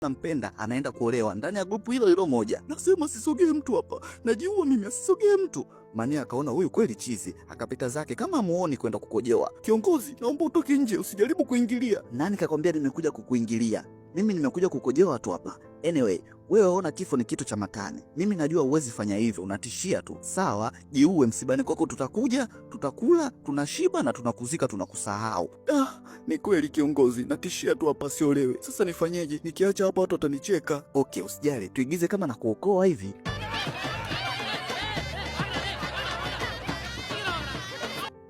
nampenda anaenda kuolewa ndani ya grupu hilo moja. Nasema sisogee mtu hapa, najiua mimi, asisogee mtu. Mani akaona huyu kweli chizi, akapita zake kama muoni kwenda kukojewa. Kiongozi, naomba utoke nje, usijaribu kuingilia. Nani kakwambia nimekuja kukuingilia? Mimi nimekuja kukojewa tu hapa. Anyway, wewe ona kifo ni kitu cha matani. Mimi najua uwezi fanya hivyo, unatishia tu. Sawa, jiue, msibani kwako tutakuja, tutakula, tunashiba na tunakuzika, tunakusahau. Ni kweli kiongozi, natishia tu hapa siolewe. Sasa nifanyeje? Nikiacha hapa watu watanicheka. Okay, usijali, tuigize kama na kuokoa hivi.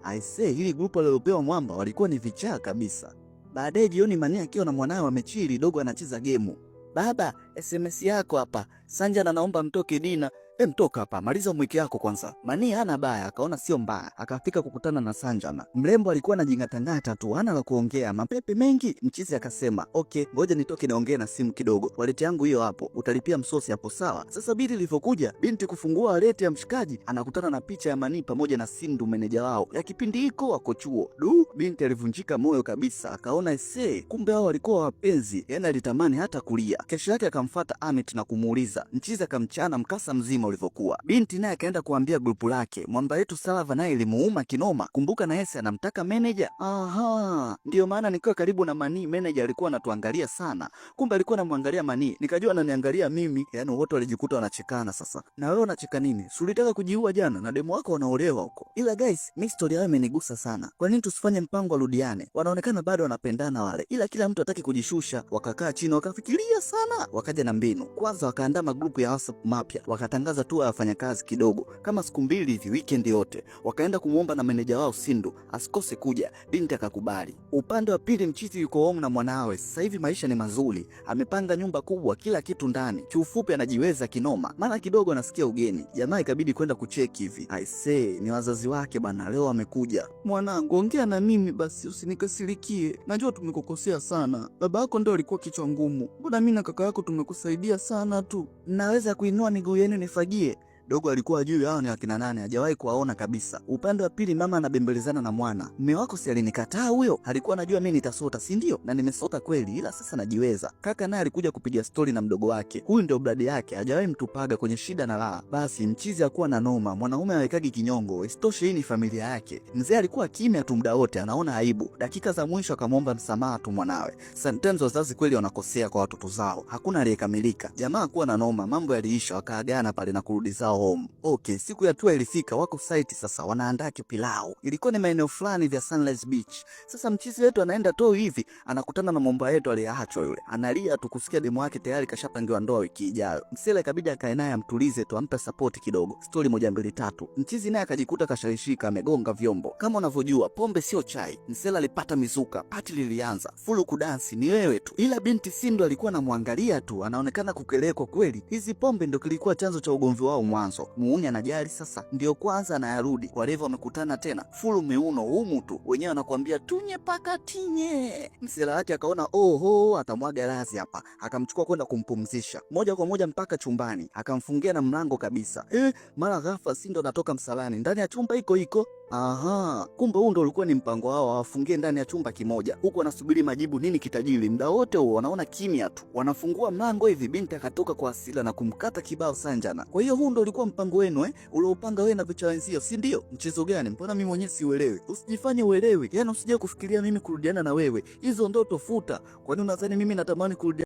Aisee, hili grupu alilopewa Mwamba walikuwa ni vichaa kabisa. Baadaye jioni Mani akiwa na mwanawe wamechili, dogo anacheza gemu. Baba, SMS yako hapa. Sanjana naomba mtoke dina. Mtoka hapa, maliza mwiki yako kwanza. Mani hana baya, akaona sio mbaya, akafika kukutana na Sanjana. Mrembo alikuwa anajingatangata tu, hana la kuongea, mapepe mengi. Mchizi akasema, okay, ngoja nitoke naongee na simu kidogo. Waleti yangu hiyo hapo, utalipia msosi hapo sawa. Sasa binti ilivyokuja, binti kufungua waleti ya mshikaji, anakutana na picha ya Mani pamoja na Sindu meneja wao. Ya kipindi hiko wako chuo. Binti alivunjika moyo kabisa, akaona kumbe hao walikuwa wapenzi, yani alitamani hata kulia. Kesho yake akamfuata Amit na kumuuliza. Mchizi akamchana mkasa mzima ulivyokuwa. Binti naye akaenda kuambia grupu lake. Mwamba yetu Salva naye ilimuuma kinoma. Kumbuka na yeye anamtaka manager. Ndio maana nikiwa karibu na Mani, manager alikuwa anatuangalia sana. Kumbe alikuwa anamwangalia Mani. Nikajua ananiangalia mimi. Yaani wote walijikuta wanachekana sasa. Na wewe unacheka nini? Si ulitaka kujiua jana na demo wako wanaolewa huko. Ila guys, mimi story yao imenigusa sana. Kwa nini tusifanye mpango warudiane? Wanaonekana bado wanapendana wale. Ila kila mtu hataki kujishusha. Wakakaa chini wakafikiria sana. Wakaja na mbinu. Kwanza wakaandaa magrupu ya WhatsApp mapya. Wakatangaza tu wafanyakazi kidogo kama siku 2 hivi, weekend yote. Wakaenda kumuomba na meneja wao Sindu asikose kuja. Binti akakubali. Upande wa pili Mchizi yuko home na mwanawe. Sasa hivi maisha ni mazuri. Amepanga nyumba kubwa, kila kitu ndani. Kiufupi anajiweza kinoma. Maana kidogo anasikia ugeni. Jamaa ikabidi kwenda kucheki hivi. I say, ni wazazi wake bana, leo wamekuja. Mwanangu, ongea na mimi basi, usinikasirikie. Najua tumekukosea sana. Baba yako ndio alikuwa kichwa ngumu. Mbona mimi na kaka yako tumekusaidia sana tu. Naweza kuinua miguu yenu nifagie? Dogo alikuwa juu yao ni akina nane, hajawahi kuwaona kabisa. Upande wa pili mama anabembelezana na mwana. Mume wako si alinikataa huyo? Alikuwa anajua mimi nitasota, si ndio? Na nimesota kweli, ila sasa najiweza. Kaka naye alikuja kupiga stori na mdogo wake. Huyu ndio bradi yake, hajawahi mtupaga kwenye shida na raha. Basi Mchizi hakuwa na noma, mwanaume hawekagi kinyongo. Isitoshe hii ni familia yake. Mzee alikuwa kimya tu muda wote, anaona aibu. Dakika za mwisho akamwomba msamaha tu mwanawe. Sometimes wazazi kweli wanakosea kwa watoto zao. Hakuna aliyekamilika. Jamaa hakuwa na noma, mambo yaliisha, wakaagana pale na kurudi zao home. Okay, siku ya tour ilifika, wako site sasa wanaandaa pilau. Ilikuwa ni maeneo fulani vya Sunrise Beach. Sasa Mchizi wetu anaenda tour hivi, anakutana na momba yetu aliyeachwa yule. Analia tu kusikia demo yake tayari kashapangiwa ndoa wiki ijayo. Msela ikabidi akae naye amtulize tu, ampe support kidogo. Story 1 2 3. Mchizi naye akajikuta kashawishika, amegonga vyombo. Kama unavyojua, pombe sio chai. Msela alipata mizuka, party lilianza. Fulu kudansi ni wewe tu. Ila binti Sindu alikuwa anamwangalia tu, anaonekana kukelekwa kweli. Hizi pombe ndio kilikuwa chanzo cha ugomvi wao mwanzo. Muuni anajali sasa, ndio kwanza anayarudi. Walevo wamekutana tena, fulu meuno humu tu. Wenyewe anakuambia tunye paka tinye. Msela wake akaona atamwaga lazi hapa. Akamchukua kwenda kumpumzisha. Moja kwa moja mpaka chumbani. Akamfungia na mlango kabisa. Mara ghafla Sindu anatoka msalani. Ndani ya chumba iko. Kumbe huu ndo ulikuwa ni mpango wao, wafungie ndani ya chumba kimoja. Huko wanasubiri majibu nini kitajili. Muda wote huo wanaona kimya tu. Wanafungua mlango hivi, binti akatoka kwa hasira na kumkata kibao Sanjana. Kwa hiyo huu ndo ulikuwa mpango wenu uliopanga wewe na vicha wenzio, si ndio? Mchezo gani? Mbona mimi mwenyewe siuelewi? Usijifanye uelewi. Yaani usije kufikiria mimi kurudiana na wewe. Hizo ndoto futa. Kwani unadhani mimi natamani kurudiana